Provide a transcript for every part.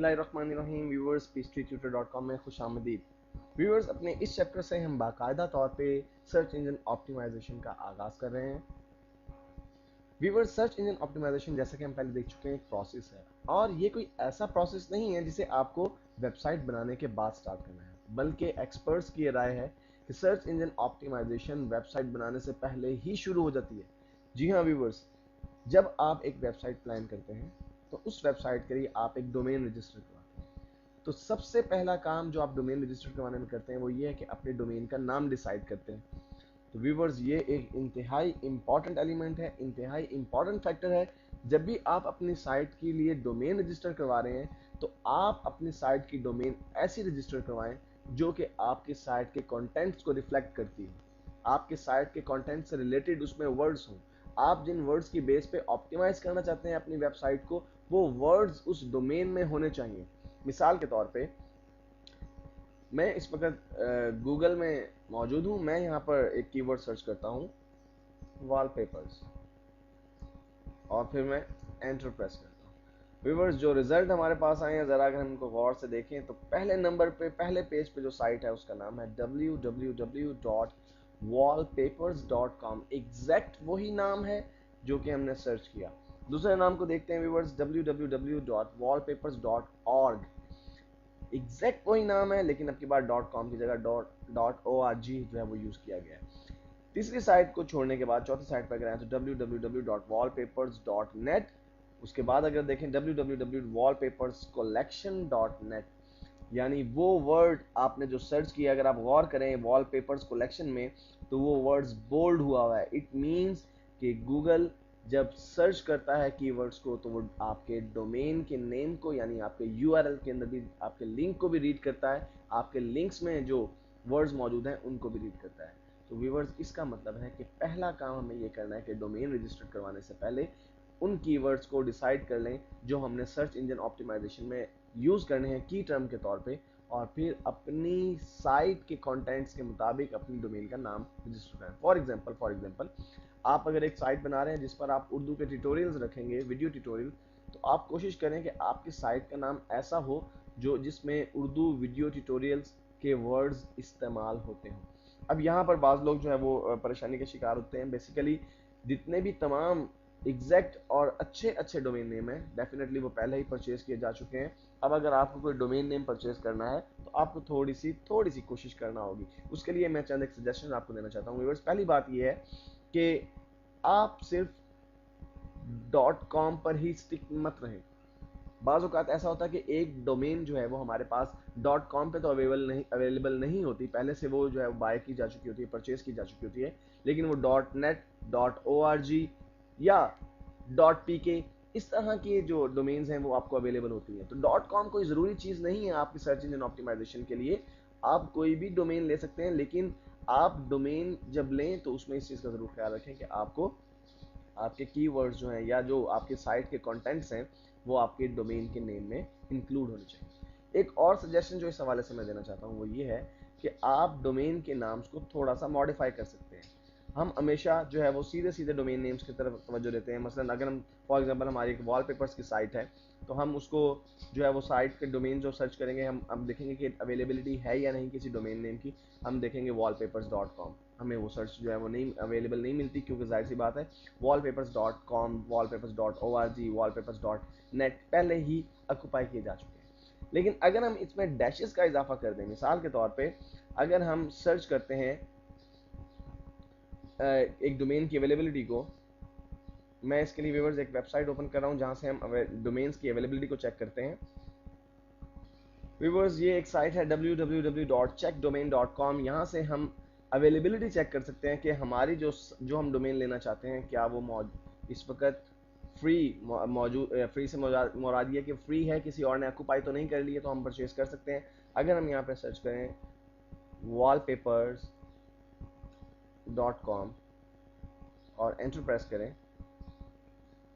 बिस्मिल्लाहिर्रहमानिर्रहीम viewers peachtree.com में खुशामदीद। Viewers, अपने इस चैप्टर से हम बाकायदा तौर पे सर्च इंजन ऑप्टिमाइजेशन का आगाज़ कर रहे हैं। व्यूअर्स, सर्च इंजन ऑप्टिमाइजेशन जैसा कि हम पहले देख चुके हैं एक प्रोसेस है, और ये कोई ऐसा प्रोसेस नहीं है जिसे आपको वेबसाइट बनाने के बाद स्टार्ट करना है, बल्कि एक्सपर्ट्स की राय है कि सर्च इंजन ऑप्टिमाइजेशन वेबसाइट बनाने से पहले ही शुरू हो जाती है। जी हाँ व्यूअर्स, जब आप एक वेबसाइट प्लान करते हैं तो उस वेबसाइट के लिए आप एक डोमेन रजिस्टर करवाते हैं। तो सबसे पहला काम जो आप डोमेन रजिस्टर करवाने में करते हैं वो ये है कि अपने डोमेन का नाम डिसाइड करते हैं। तो व्यूवर्स, ये एक इंतहाई इंपॉर्टेंट एलिमेंट है, इंतहाई इंपॉर्टेंट फैक्टर है। जब भी आप अपनी साइट के लिए डोमेन रजिस्टर करवा रहे हैं तो आप अपनी साइट की डोमेन ऐसी रजिस्टर करवाएं जो कि आपकी साइट के कंटेंट्स को रिफ्लेक्ट करती हो, आपके साइट के कंटेंट से रिलेटेड उसमें वर्ड्स हों। आप जिन वर्ड्स की बेस पे ऑप्टिमाइज करना चाहते हैं अपनी वेबसाइट को, वो वर्ड्स उस डोमेन में होने चाहिए। मिसाल के तौर पे, मैं इस वक्त गूगल में मौजूद हूँ। मैं यहाँ पर एक कीवर्ड सर्च करता हूँ, वॉलपेपर्स, और फिर मैं एंटर प्रेस करता हूँ। व्यूअर्स, जो रिजल्ट हमारे पास आए हैं, ज़रा अगर हम इनको गौर से देखें तो पहले नंबर पे, पहले पेज पे जो साइट है उसका नाम है www.wallpapers.com। एग्जैक्ट वही नाम है जो कि हमने सर्च किया। दूसरे नाम को देखते हैं व्यूअर्स, www.wallpapers.org। एग्जैक्ट वही नाम है, लेकिन अब की बार .com की जगह .org जो है वो यूज़ किया गया है। तीसरी साइट को छोड़ने के बाद चौथी साइट पर अगर आए तो www.wallpapers.net। उसके बाद अगर देखें www.wallpaperscollection.net, यानी वो वर्ड आपने जो सर्च किया, अगर आप गौर करें वॉलपेपर्स कलेक्शन में तो वो वर्ड्स बोल्ड हुआ है। इट मींस कि गूगल जब सर्च करता है कीवर्ड्स को तो वो आपके डोमेन के नेम को, यानी आपके यूआरएल के अंदर भी आपके लिंक को भी रीड करता है, आपके लिंक्स में जो वर्ड्स मौजूद हैं उनको भी रीड करता है। तो व्यूअर्स, इसका मतलब है कि पहला काम हमें ये करना है कि डोमेन रजिस्टर करवाने से पहले उन कीवर्ड्स को डिसाइड कर लें जो हमने सर्च इंजन ऑप्टिमाइजेशन में यूज़ करने हैं की टर्म के तौर पे, और फिर अपनी साइट के कंटेंट्स के मुताबिक अपनी डोमेन का नाम रजिस्टर करें। फॉर एग्जांपल आप अगर एक साइट बना रहे हैं जिस पर आप उर्दू के ट्यूटोरियल्स रखेंगे, वीडियो ट्यूटोरियल, तो आप कोशिश करें कि आपकी साइट का नाम ऐसा हो जो जिसमें उर्दू वीडियो ट्यूटोरियल्स के वर्ड्स इस्तेमाल होते हों। अब यहाँ पर बाज़ लोग जो है वो परेशानी का शिकार होते हैं। बेसिकली जितने भी तमाम एग्जैक्ट और अच्छे अच्छे डोमेन नेम हैं, डेफिनेटली वो पहले ही परचेज किए जा चुके हैं। अब अगर आपको कोई डोमेन नेम परचेज करना है तो आपको थोड़ी सी कोशिश करना होगी। उसके लिए मैं चंद एक सजेशन आपको देना चाहता हूँ व्यूअर्स। पहली बात ये है कि आप सिर्फ .com पर ही स्टिक मत रहें। बाज़ औक़ात ऐसा होता है कि एक डोमेन जो है वो हमारे पास .com पे तो अवेलेबल नहीं होती, पहले से वो जो है बाय की जा चुकी होती है, परचेज की जा चुकी होती है, लेकिन वो .net, .org या .pk इस तरह की जो डोमेन्स हैं वो आपको अवेलेबल होती हैं। तो .com कोई ज़रूरी चीज़ नहीं है आपकी सर्च इंजन ऑप्टिमाइजेशन के लिए। आप कोई भी डोमेन ले सकते हैं, लेकिन आप डोमेन जब लें तो उसमें इस चीज़ का ज़रूर ख्याल रखें कि आपको आपके कीवर्ड्स जो हैं या जो आपके साइट के कंटेंट्स हैं वो आपके डोमेन के नेम में इंक्लूड होने चाहिए। एक और सजेशन जो इस हवाले से मैं देना चाहता हूँ वो ये है कि आप डोमेन के नाम्स को थोड़ा सा मॉडिफाई कर सकते हैं। हम हमेशा जो है वो सीधे सीधे डोमेन नेम्स की तरफ तवज्जो देते हैं। मसलन अगर हम फॉर एग्जांपल हमारी एक वॉलपेपर्स की साइट है तो हम उसको जो है वो साइट के डोमेन जो सर्च करेंगे, हम देखेंगे कि अवेलेबिलिटी है या नहीं किसी डोमेन नेम की। हम देखेंगे wallpapers.com, हमें वो सर्च जो है वो नहीं अवेलेबल नहीं मिलती, क्योंकि जाहिर सी बात है wallpapers.com, wallpapers.org, wallpapers.net पहले ही ऑक्यूपाई किए जा चुके हैं। लेकिन अगर हम इसमें डैशेस का इजाफा कर दें, मिसाल के तौर पे अगर हम सर्च करते हैं एक डोमेन की अवेलेबिलिटी को, मैं इसके लिए व्यूअर्स एक वेबसाइट ओपन कर रहा हूँ जहाँ से हम डोमेन्स की अवेलेबिलिटी को चेक करते हैं। व्यूअर्स, ये एक साइट है www.checkdomain.com। यहाँ से हम अवेलेबिलिटी चेक कर सकते हैं कि हमारी जो हम डोमेन लेना चाहते हैं क्या वो इस वक्त फ्री से मुराद ये कि फ्री है, किसी और ने ऑक्यूपाई तो नहीं कर ली है, तो हम परचेज कर सकते हैं। अगर हम यहाँ पे सर्च करें wallpapers.com और एंटर प्रेस करें,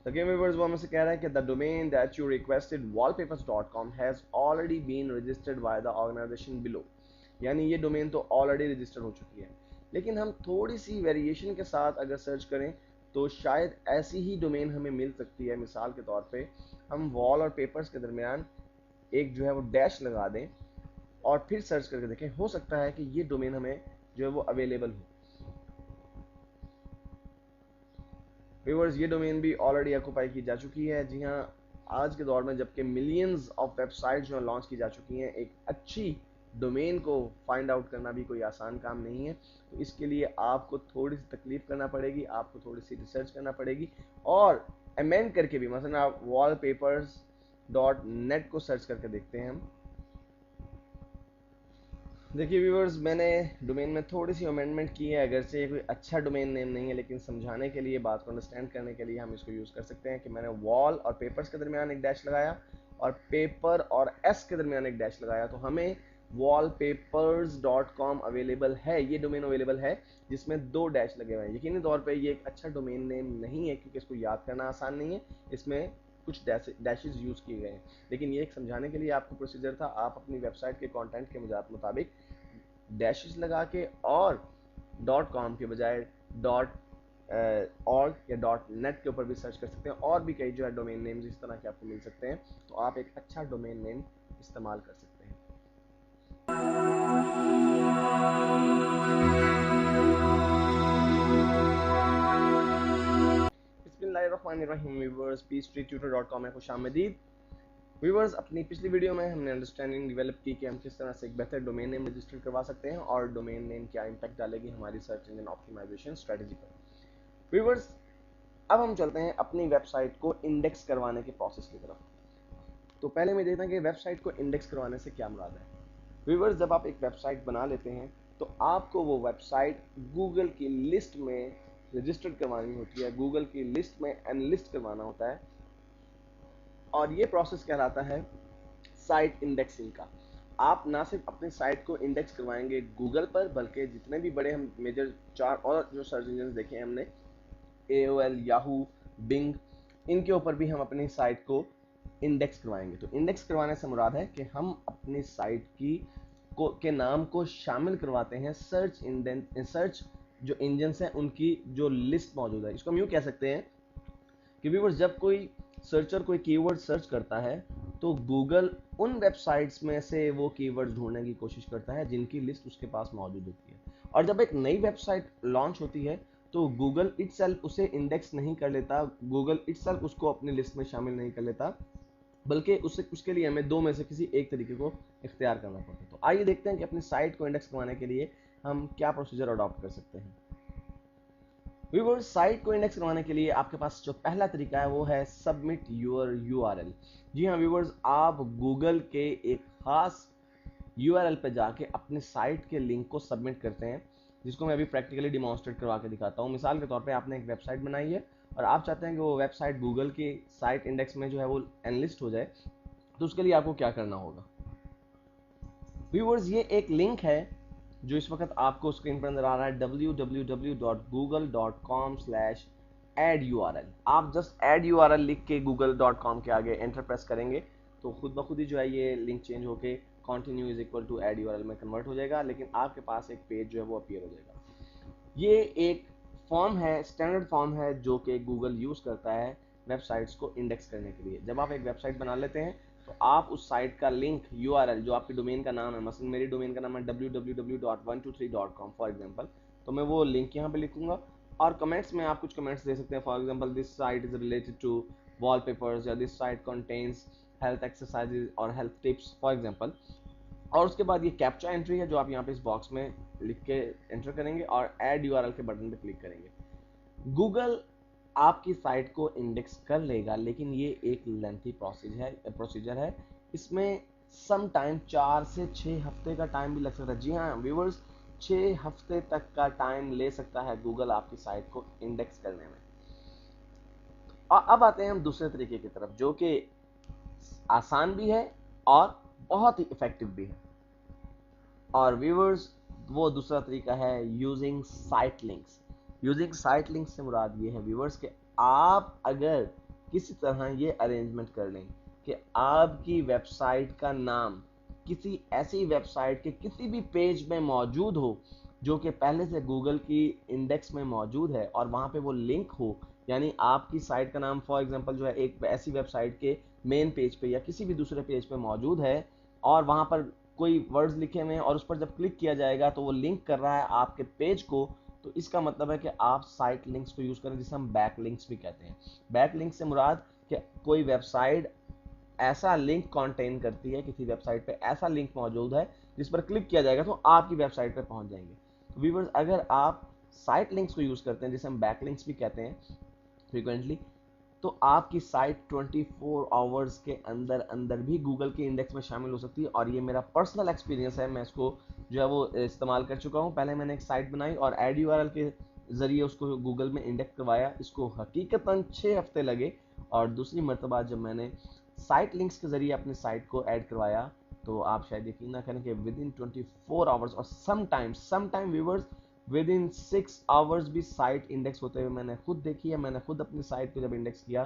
तो गेम व्यूअर्स वो हमसे कह रहा है कि the domain that you requested wallpapers.com has already been registered by the organisation below, यानी ये डोमेन तो ऑलरेडी रजिस्टर हो चुकी है। लेकिन हम थोड़ी सी वेरिएशन के साथ अगर सर्च करें तो शायद ऐसी ही डोमेन हमें मिल सकती है। मिसाल के तौर पे हम वॉल और पेपर्स के दरमियान एक जो है वो डैश लगा दें और फिर सर्च करके देखें, हो सकता है कि ये डोमेन हमें जो है वो अवेलेबल हो। व्यूअर्स, ये डोमेन भी ऑलरेडी ऑक्युपाई की जा चुकी है। जी हाँ, आज के दौर में जबकि मिलियंस ऑफ वेबसाइट जो लॉन्च की जा चुकी हैं, एक अच्छी डोमेन को फाइंड आउट करना भी कोई आसान काम नहीं है। तो इसके लिए आपको थोड़ी सी तकलीफ करना पड़ेगी, आपको थोड़ी सी रिसर्च करना पड़ेगी और अमेंड करके भी, मसलन आप wallpapers.net को सर्च करके देखते हैं हम। देखिए व्यूअर्स, मैंने डोमेन में थोड़ी सी अमेंडमेंट की है, अगर से ये कोई अच्छा डोमेन नेम नहीं है, लेकिन समझाने के लिए, बात को अंडरस्टैंड करने के लिए हम इसको यूज़ कर सकते हैं कि मैंने वॉल और पेपर्स के दरमियान एक डैश लगाया और पेपर और एस के दरमियान एक डैश लगाया, तो हमें wallpapers.com अवेलेबल है, ये डोमेन अवेलेबल है जिसमें 2 डैश लगे हुए हैं। यकीनी तौर पे ये एक अच्छा डोमेन नेम नहीं है क्योंकि इसको याद करना आसान नहीं है, इसमें कुछ डैशेस यूज़ किए गए हैं, लेकिन ये एक समझाने के लिए आपको प्रोसीजर था। आप अपनी वेबसाइट के कंटेंट के मुताबिक डैशेस लगा के और .com के बजाय .org या .net के ऊपर भी सर्च कर सकते हैं, और भी कई जो है डोमेन नेम्स इस तरह के आपको मिल सकते हैं, तो आप एक अच्छा डोमेन नेम इस्तेमाल कर सकते हैं। बिस्मिल्लाहिर्रहमानिर्रहीम व्यूअर्स, peachtree.com में खुशामदीद। व्यूअर्स, अपनी पिछली वीडियो में हमने अंडरस्टैंडिंग डेवलप की कि हम किस तरह से एक बेहतर डोमेन नेम रजिस्टर करवा सकते हैं और डोमेन नेम क्या इम्पैक्ट डालेगी हमारी सर्च इंजन ऑप्टिमाइजेशन स्ट्रेटजी पर। व्यूअर्स, अब हम चलते हैं अपनी वेबसाइट को इंडेक्स करवाने के प्रोसेस की तरफ। तो पहले मैं देखता हूं कि वेबसाइट को इंडेक्स करवाने से क्या मुराद है। व्यूअर्स, जब आप एक वेबसाइट बना लेते हैं तो आपको वो वेबसाइट गूगल की लिस्ट में रजिस्टर करवानी होती है, गूगल की लिस्ट में एनलिस्ट करवाना होता है, और ये प्रोसेस कहलाता है साइट इंडेक्सिंग का। आप ना सिर्फ अपनी साइट को इंडेक्स करवाएंगे गूगल पर, बल्कि जितने भी बड़े हम मेजर 4 और जो सर्च इंजन देखे हैं हमने, AOL, याहू, बिंग, इनके ऊपर भी हम अपनी साइट को इंडेक्स करवाएंगे। तो इंडेक्स करवाने से मुराद है कि हम अपनी साइट के नाम को शामिल करवाते हैं सर्च जो इंजन हैं उनकी जो लिस्ट मौजूद है। इसको हम यूँ कह सकते हैं कि व्यूअर्स, जब कोई सर्चर कोई कीवर्ड सर्च करता है तो गूगल उन वेबसाइट्स में से वो कीवर्ड्स ढूंढने की कोशिश करता है जिनकी लिस्ट उसके पास मौजूद होती है। और जब एक नई वेबसाइट लॉन्च होती है तो गूगल इटसेल्फ उसे इंडेक्स नहीं कर लेता, गूगल इटसेल्फ उसको अपनी लिस्ट में शामिल नहीं कर लेता, बल्कि उसके लिए हमें 2 में से किसी एक तरीके को इख्तियार करना पड़ता है। तो आइए देखते हैं कि अपनी साइट को इंडेक्स करवाने के लिए हम क्या प्रोसीजर अडॉप्ट कर सकते हैं। व्यूअर्स, साइट को इंडेक्स करवाने के लिए आपके पास जो पहला तरीका है वो है सबमिट योर URL। जी हाँ व्यूअर्स, आप गूगल के एक खास URL पे जाके अपने साइट के लिंक को सबमिट करते हैं, जिसको मैं अभी प्रैक्टिकली डिमॉन्स्ट्रेट करवा के दिखाता हूँ। मिसाल के तौर पे आपने एक वेबसाइट बनाई है और आप चाहते हैं कि वो वेबसाइट गूगल की साइट इंडेक्स में जो है वो एनलिस्ट हो जाए, तो उसके लिए आपको क्या करना होगा। व्यूअर्स, ये एक लिंक है जो इस वक्त आपको स्क्रीन पर नजर आ रहा है, www.google.com/add-url। आप जस्ट add URL लिख के google.com के आगे एंटर प्रेस करेंगे तो खुद ब खुद ही जो है ये लिंक चेंज होके continue is equal to add URL में कन्वर्ट हो जाएगा, लेकिन आपके पास एक पेज जो है वो अपीयर हो जाएगा। ये एक फॉर्म है, स्टैंडर्ड फॉर्म है जो कि गूगल यूज करता है वेबसाइट्स को इंडेक्स करने के लिए। जब आप एक वेबसाइट बना लेते हैं तो आप उस साइट का लिंक URL जो आपकी डोमेन का नाम है, मसलन मेरी डोमेन का नाम है www.123.com फॉर एग्जांपल, तो मैं वो लिंक यहाँ पे लिखूंगा और कमेंट्स में आप कुछ कमेंट्स दे सकते हैं। For example, this site is related to wallpapers, या this site contains health exercises और हेल्थ टिप्स फॉर एग्जांपल। और उसके बाद ये कैप्चा एंट्री है जो आप यहाँ पे इस बॉक्स में लिख के एंटर करेंगे और ऐड URL के बटन पे क्लिक करेंगे। गूगल आपकी साइट को इंडेक्स कर लेगा, लेकिन ये एक लेंथी प्रोसीजर है। इसमें सम टाइम 4 से 6 हफ्ते का टाइम भी लग सकता है। जी हाँ व्यूअर्स, 6 हफ्ते तक का टाइम ले सकता है गूगल आपकी साइट को इंडेक्स करने में। और अब आते हैं हम दूसरे तरीके की तरफ जो कि आसान भी है और बहुत ही इफेक्टिव भी है। और व्यूअर्स, वो दूसरा तरीका है using site links. Using site links से मुराद ये है व्यूअर्स कि आप अगर किसी तरह ये अरेंजमेंट कर लें कि आपकी वेबसाइट का नाम किसी ऐसी वेबसाइट के किसी भी पेज में मौजूद हो जो कि पहले से गूगल की इंडेक्स में मौजूद है और वहाँ पे वो लिंक हो यानी आपकी साइट का नाम फॉर एग्जांपल जो है एक ऐसी वेबसाइट के मेन पेज पे या किसी भी दूसरे पेज पे मौजूद है और वहां पर कोई वर्ड्स लिखे हुए हैं और उस पर जब क्लिक किया जाएगा तो वो लिंक कर रहा है आपके पेज को, तो इसका मतलब है कि आप साइट लिंक्स को यूज करें, जिसे हम बैक लिंक्स भी कहते हैं। बैक लिंक से मुराद कि कोई वेबसाइट ऐसा लिंक कंटेन करती है, किसी वेबसाइट पे ऐसा लिंक मौजूद है जिस पर क्लिक किया जाएगा तो आपकी वेबसाइट पे पहुंच जाएंगे। तो व्यूअर्स, अगर आप साइट लिंक्स को यूज करते हैं, जिसे हम बैक लिंक्स भी कहते हैं फ्रीक्वेंटली, तो आपकी साइट 24 आवर्स के अंदर अंदर भी गूगल के इंडेक्स में शामिल हो सकती है। और ये मेरा पर्सनल एक्सपीरियंस है, मैं इसको जो है वो इस्तेमाल कर चुका हूँ। पहले मैंने एक साइट बनाई और एड यूआरएल के जरिए उसको गूगल में इंडेक्स करवाया, इसको हकीकतन 6 हफ्ते लगे। और दूसरी मरतबा जब मैंने साइट लिंक्स के जरिए अपनी साइट को ऐड करवाया, तो आप शायद यकीन ना करें कि विद इन 24 आवर्स और sometime viewers with in 6 hours भी साइट इंडेक्स होते हुए मैंने खुद देखी है। मैंने खुद अपनी साइट को जब इंडेक्स किया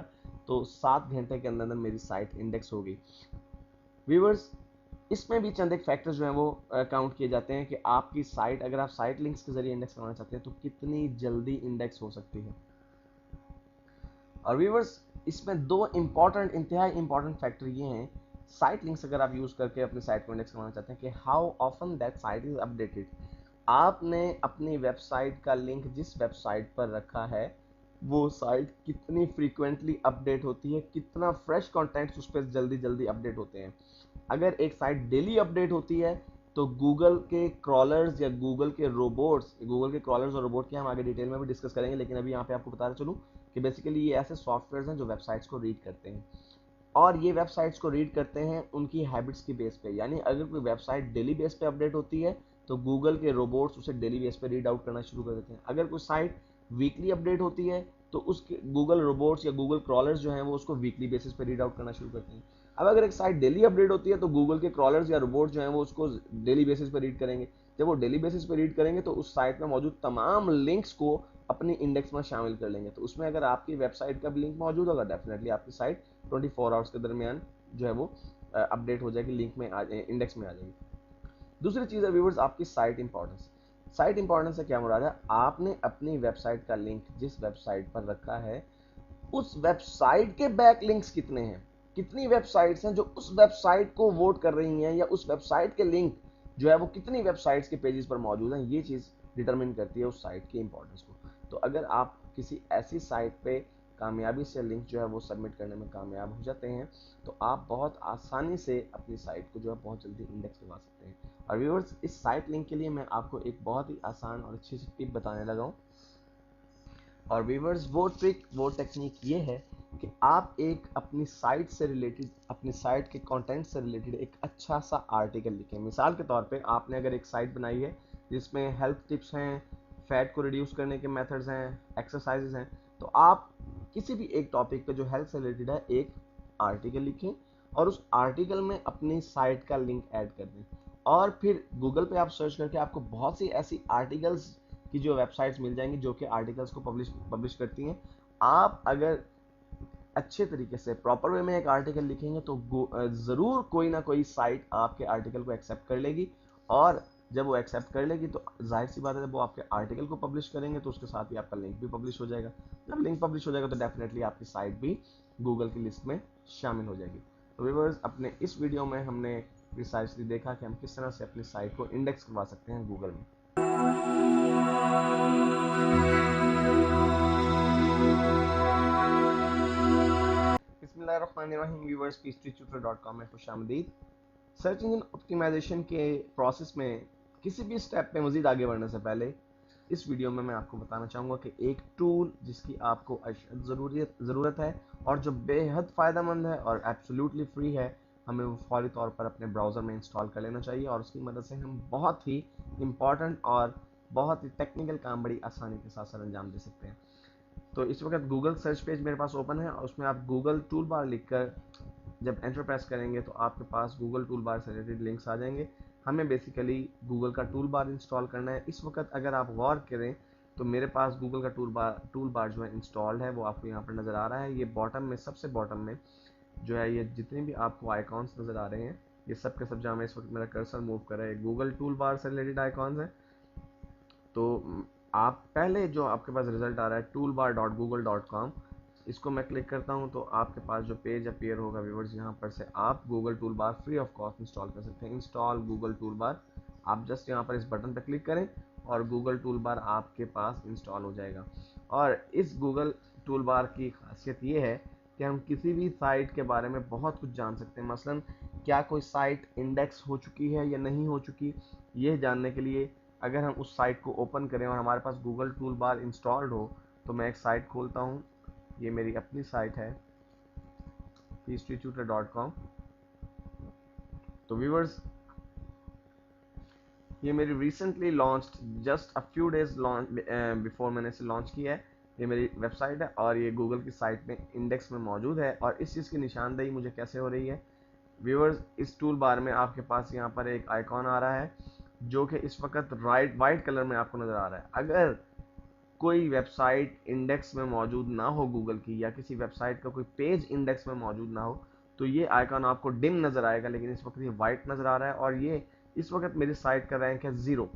तो 7 घंटे के अंदर अंदर मेरी साइट इंडेक्स हो गई। व्यूवर्स, इसमें भी चंद एक फैक्टर्स जो हैं वो काउंट किए जाते हैं कि आपकी साइट, अगर आप साइट लिंक्स के जरिए इंडेक्स करवाना चाहते हैं तो कितनी जल्दी इंडेक्स हो सकती है। और व्यूवर्स, इसमें दो इंतहाई इंपॉर्टेंट फैक्टर ये हैं, साइट लिंक्स अगर आप यूज करके अपनी साइट को इंडेक्स करवाना चाहते हैं, कि how often that site is updated. आपने अपनी वेबसाइट का लिंक जिस वेबसाइट पर रखा है वो साइट कितनी फ्रीक्वेंटली अपडेट होती है, कितना फ्रेश कंटेंट्स उस पर जल्दी जल्दी अपडेट होते हैं। अगर एक साइट डेली अपडेट होती है तो गूगल के क्रॉलर्स या गूगल के रोबोट्स, गूगल के क्रॉलर्स और रोबोट की हम आगे डिटेल में भी डिस्कस करेंगे, लेकिन अभी यहाँ पे आपको बताना चलूँ कि बेसिकली ये ऐसे सॉफ्टवेयर हैं जो वेबसाइट्स को रीड करते हैं और ये वेबसाइट्स को रीड करते हैं उनकी हैबिट्स की बेस पे। यानी अगर कोई वेबसाइट डेली बेस पे अपडेट होती है तो गूगल के रोबोट्स उसे डेली बेस पे रीड आउट करना शुरू कर देते हैं। अगर कोई साइट वीकली अपडेट होती है तो उसके गूगल रोबोट्स या गूगल क्रॉलर्स जो हैं वो उसको वीकली बेसिस पे रीड आउट करना शुरू करते हैं। अब अगर एक साइट डेली अपडेट होती है तो गूगल के क्रॉलर्स या रोबोट्स जो हैं वो उसको डेली बेसिस पे रीड करेंगे। जब वो डेली बेसिस पे रीड करेंगे तो उस साइट में मौजूद तमाम लिंक्स को अपनी इंडेक्स में शामिल कर लेंगे। तो उसमें अगर आपकी वेबसाइट का भी लिंक मौजूद होगा, डेफिनेटली आपकी साइट 24 आवर्स के दरमियान जो है वो अपडेट हो जाएगी, लिंक में इंडेक्स में आ जाएगी। दूसरी चीज है व्यूवर्स, आपकी साइट इंपॉर्टेंस। साइट इंपॉर्टेंस से क्या मुराद है, आपने अपनी वेबसाइट का लिंक जिस वेबसाइट पर रखा है उस वेबसाइट के बैक लिंक्स कितने हैं, कितनी वेबसाइट्स हैं जो उस वेबसाइट को वोट कर रही हैं, या उस वेबसाइट के लिंक जो है वो कितनी वेबसाइट्स के पेजेस पर मौजूद हैं। ये चीज डिटरमिन करती है उस साइट की इंपॉर्टेंस को। तो अगर आप किसी ऐसी साइट पे कामयाबी से लिंक जो है वो सबमिट करने में कामयाब हो जाते हैं तो आप बहुत आसानी से अपनी साइट को जो है बहुत जल्दी इंडेक्स करवा सकते हैं। और व्यूअर्स, इस साइट लिंक के लिए मैं आपको एक बहुत ही आसान और अच्छी सी टिप बताने लगा हूँ। और व्यूअर्स, वो ट्रिक, वो टेक्निक ये है कि आप एक अपनी साइट से रिलेटेड, अपनी साइट के कंटेंट से रिलेटेड एक अच्छा सा आर्टिकल लिखें। मिसाल के तौर पे आपने अगर एक साइट बनाई है जिसमें हेल्थ टिप्स हैं, फैट को रिड्यूस करने के मेथड्स हैं, एक्सरसाइजेज हैं, तो आप किसी भी एक टॉपिक पे जो हेल्थ से रिलेटेड है एक आर्टिकल लिखें और उस आर्टिकल में अपनी साइट का लिंक ऐड कर दें। और फिर गूगल पे आप सर्च करके आपको बहुत सी ऐसी आर्टिकल्स की जो वेबसाइट्स मिल जाएंगी जो कि आर्टिकल्स को पब्लिश करती हैं। आप अगर अच्छे तरीके से प्रॉपर वे में एक आर्टिकल लिखेंगे तो ज़रूर कोई ना कोई साइट आपके आर्टिकल को एक्सेप्ट कर लेगी। और जब वो एक्सेप्ट कर लेगी तो जाहिर सी बात है, जब वो आपके आर्टिकल को पब्लिश करेंगे तो उसके साथ ही आपका लिंक भी पब्लिश हो जाएगा। जब लिंक पब्लिश हो जाएगा तो डेफिनेटली आपकी साइट भी गूगल की लिस्ट में शामिल हो जाएगी। तो व्यूअर्स, अपने इस वीडियो में हमने प्रिसाइसली देखा कि हम किस तरह से अपनी साइट को इंडेक्स करवा सकते हैं गूगल में। बिस्मिल्लाहिर्रहमानिर्रहीम व्यूअर्स, peachtreetutor.com में खुशामदीद। सर्च इंजन ऑप्टिमाइजेशन के प्रोसेस में किसी भी स्टेप पे मजीद आगे बढ़ने से पहले इस वीडियो में मैं आपको बताना चाहूँगा कि एक टूल जिसकी आपको ज़रूरत है और जो बेहद फ़ायदेमंद है और एब्सोल्युटली फ्री है, हमें वो फौरी तौर पर अपने ब्राउज़र में इंस्टॉल कर लेना चाहिए और उसकी मदद से हम बहुत ही इम्पॉर्टेंट और बहुत ही टेक्निकल काम बड़ी आसानी के साथ सर अंजाम दे सकते हैं। तो इस वक्त गूगल सर्च पेज मेरे पास ओपन है और उसमें आप गूगल टूल बार लिखकर जब एंटर प्रेस करेंगे तो आपके पास गूगल टूल बार से रिलेटेड लिंक्स आ जाएंगे। हमें बेसिकली गूगल का टूल बार इंस्टॉल करना है। इस वक्त अगर आप गौर करें तो मेरे पास गूगल का टूल बार जो है इंस्टॉल्ड है, वो आपको यहाँ पर नज़र आ रहा है। ये बॉटम में, सबसे बॉटम में जो है, ये जितने भी आपको आइकॉन्स नज़र आ रहे हैं, ये सब के सब जहाँ मैं इस वक्त मेरा कर्सर मूव कर रहा है गूगल टूल बार से रिलेटेड आइकॉन्स हैं। तो आप पहले जो आपके पास रिजल्ट आ रहा है toolbar.google.com, इसको मैं क्लिक करता हूं तो आपके पास जो पेज अपीयर होगा व्यूवर्स, यहाँ पर से आप Google tool bar free of cost install कर सकते हैं। इंस्टॉल गूगल टूल बार, आप जस्ट यहाँ पर इस बटन पर क्लिक करें और गूगल टूल बार आपके पास इंस्टॉल हो जाएगा। और इस गूगल टूल बार की खासियत ये है कि हम किसी भी साइट के बारे में बहुत कुछ जान सकते हैं। मसलन क्या कोई साइट इंडेक्स हो चुकी है या नहीं हो चुकी, ये जानने के लिए अगर हम उस साइट को ओपन करें और हमारे पास गूगल टूल बार इंस्टॉल्ड हो, तो मैं एक साइट खोलता हूँ, ये मेरी अपनी साइट है peacetutor.com। तो व्यूअर्स, ये मेरी recently launched, just a few days launch before मैंने इसे लॉन्च किया है। ये मेरी वेबसाइट है और ये गूगल की साइट में इंडेक्स में मौजूद है। और इस चीज़ की निशानदेही मुझे कैसे हो रही है व्यूअर्स, इस टूल बार में आपके पास यहाँ पर एक आइकॉन आ रहा है जो कि इस वक्त वाइट कलर में आपको नज़र आ रहा है। अगर कोई वेबसाइट इंडेक्स में मौजूद ना हो गूगल की, या किसी वेबसाइट का कोई पेज इंडेक्स में मौजूद ना हो, तो ये आइकॉन आपको डिम नज़र आएगा, लेकिन इस वक्त ये वाइट नज़र आ रहा है। और ये इस वक्त मेरी साइट का रैंक है 0।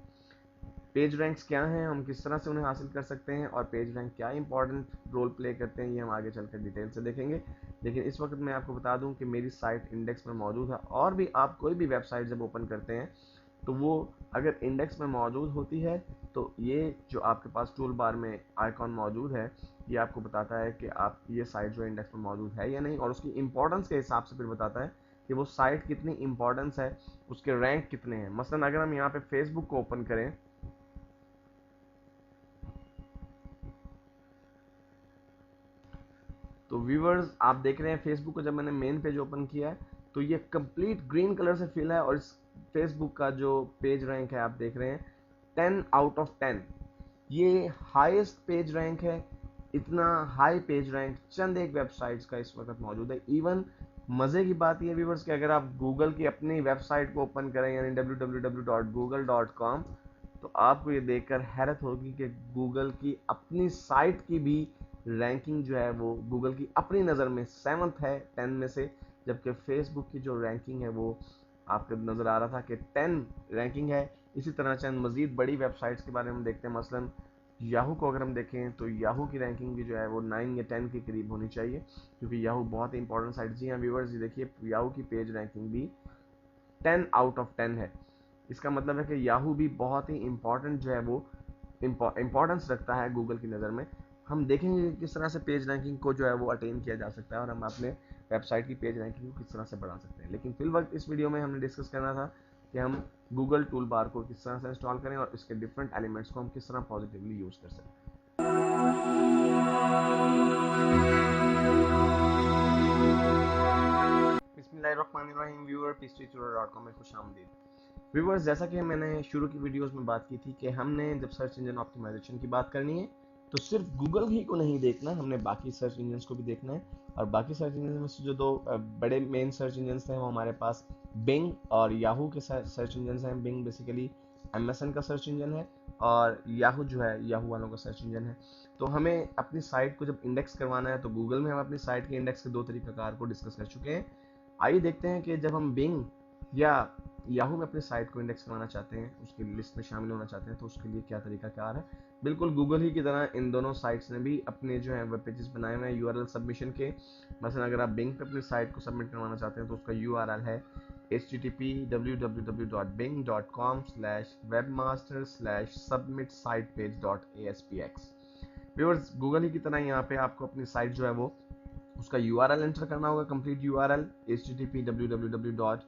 पेज रैंक्स क्या हैं, हम किस तरह से उन्हें हासिल कर सकते हैं और पेज रैंक क्या इंपॉर्टेंट रोल प्ले करते हैं, ये हम आगे चलकर डिटेल से देखेंगे। लेकिन इस वक्त मैं आपको बता दूं कि मेरी साइट इंडेक्स में मौजूद है। और भी आप कोई भी वेबसाइट जब ओपन करते हैं तो वो अगर इंडेक्स में मौजूद होती है, तो ये जो आपके पास टूल बार में आइकॉन मौजूद है, ये आपको बताता है कि आप ये साइट जो इंडेक्स में मौजूद है या नहीं, और उसकी इंपॉर्टेंस के हिसाब से फिर बताता है कि वो साइट कितनी इंपॉर्टेंस है, उसके रैंक कितने हैं। मसलन अगर हम यहाँ पे फेसबुक को ओपन करें, तो व्यूअर्स आप देख रहे हैं फेसबुक को जब मैंने मेन पेज ओपन किया है तो ये कंप्लीट ग्रीन कलर से फिल है। और इस फेसबुक का जो पेज रैंक है आप देख रहे हैं 10/10, ये हाईएस्ट पेज रैंक है। इतना हाई पेज रैंक चंद एक वेबसाइट्स का इस वक्त मौजूद है। इवन मजे की बात यह व्यूअर्स कि अगर आप गूगल की अपनी वेबसाइट को ओपन करें, यानी www.google.com, तो आपको ये देखकर हैरत होगी कि गूगल की अपनी साइट की भी रैंकिंग जो है वो गूगल की अपनी नज़र में 7th है 10 में से, जबकि फेसबुक की जो रैंकिंग है वो आपको नज़र आ रहा था कि 10 रैंकिंग है। इसी तरह चंद मज़ीद बड़ी वेबसाइट्स के बारे में हम देखते हैं। मसलन याहू को अगर हम देखें तो याहू की रैंकिंग भी जो है वो 9 या 10 के करीब होनी चाहिए, क्योंकि याहू बहुत ही इंपॉर्टेंट साइट। जी हाँ व्यूवर्स, ये देखिए याहू की पेज रैंकिंग भी 10/10 है। इसका मतलब है कि याहू भी बहुत ही इंपॉर्टेंट जो है वो इंपॉर्टेंस रखता है गूगल की नज़र में। हम देखेंगे कि किस तरह से पेज रैंकिंग को जो है वो अटेन किया जा सकता है और हम अपने वेबसाइट की पेज रैंकिंग को किस तरह से बढ़ा सकते हैं। लेकिन फिल वक्त इस वीडियो में हमने डिस्कस करना था कि हम गूगल टूल बार को किस तरह से इंस्टॉल करें और इसके डिफरेंट एलिमेंट्स को हम किस तरह पॉजिटिवली यूज़ कर सकते हैं। बिस्मिल्लाहिर्रहमानिर्रहीम। व्यूअर peacetutor.com में खुशामदीद। व्यूअर्स, जैसा कि मैंने शुरू की वीडियोस में बात की थी कि हमने जब सर्च इंजन ऑप्टिमाइजेशन की बात करनी है तो सिर्फ गूगल ही को नहीं देखना, हमने बाकी सर्च इंजन को भी देखना है। और बाकी सर्च इंजन में से जो दो बड़े मेन सर्च इंजन हैं वो हमारे पास बिंग और याहू के सर्च इंजन हैं। बिंग बेसिकली एमएसएन का सर्च इंजन है और याहू जो है याहू वालों का सर्च इंजन है। तो हमें अपनी साइट को जब इंडेक्स करवाना है तो गूगल में हम अपनी साइट के इंडेक्स के दो तरीकाकार को डिस्कस कर चुके हैं। आइए देखते हैं कि जब हम बिंग या याहू में अपनी साइट को इंडेक्स करवाना चाहते हैं, उसकी लिस्ट में शामिल होना चाहते हैं, तो उसके लिए क्या तरीका कार है। बिल्कुल गूगल ही की तरह इन दोनों साइट्स ने भी अपने जो है वेब पेजेस बनाए हुए हैं यूआरएल सबमिशन के। मसलन अगर आप बिंग पे अपनी साइट को सबमिट करवाना चाहते हैं तो उसका यूआरएल है http://www.bing.com/webmaster/submit-site-page.aspx। व्यूअर्स, गूगल ही की तरह यहाँ पे आपको अपनी साइट जो है वो उसका यूआरएल एंटर करना होगा, कंप्लीट यूआरएल http://www.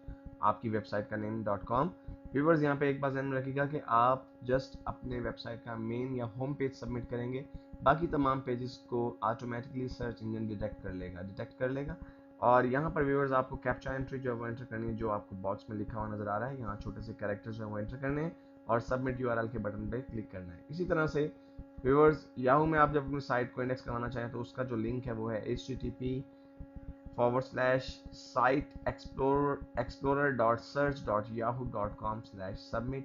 आपकी वेबसाइट का नेम.com। व्यूअर्स, यहाँ पे एक बात ध्यान में रखिएगा कि आप जस्ट अपने वेबसाइट का मेन या होम पेज सबमिट करेंगे, बाकी तमाम पेजेस को ऑटोमेटिकली सर्च इंजन डिटेक्ट कर लेगा। और यहाँ पर व्यूअर्स आपको कैप्चा एंट्री जो है वो एंटर करनी है, जो आपको बॉक्स में लिखा हुआ नजर आ रहा है। यहाँ छोटे से कैरेक्टर्स जो है वो एंटर करने हैं और सबमिट यूआरएल के बटन पे क्लिक करना है। इसी तरह से व्यूअर्स, याहू में आप जब अपनी साइट को इंडेक्स करवाना चाहें तो उसका जो लिंक है वो है http://site-explorer.search.yahoo.com/submit।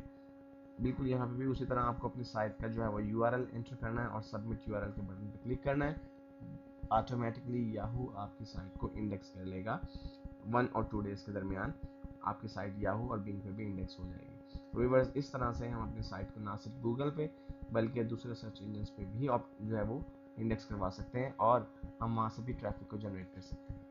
बिल्कुल यहाँ पे भी उसी तरह आपको अपनी साइट का जो है वो यूआरएल एंटर करना है और सबमिट यूआरएल के बटन पे क्लिक करना है। ऑटोमेटिकली याहू आपकी साइट को इंडेक्स कर लेगा 1 और 2 डेज के दरमियान। आपकी साइट याहू और बिंग पे भी इंडेक्स हो जाएगी। तो व्यूअर्स, इस तरह से हम अपनी साइट को ना सिर्फ गूगल पे बल्कि दूसरे सर्च इंजन पे भी आप जो है वो इंडेक्स करवा सकते हैं और हम वहाँ से भी ट्रैफिक को जनरेट कर सकते हैं।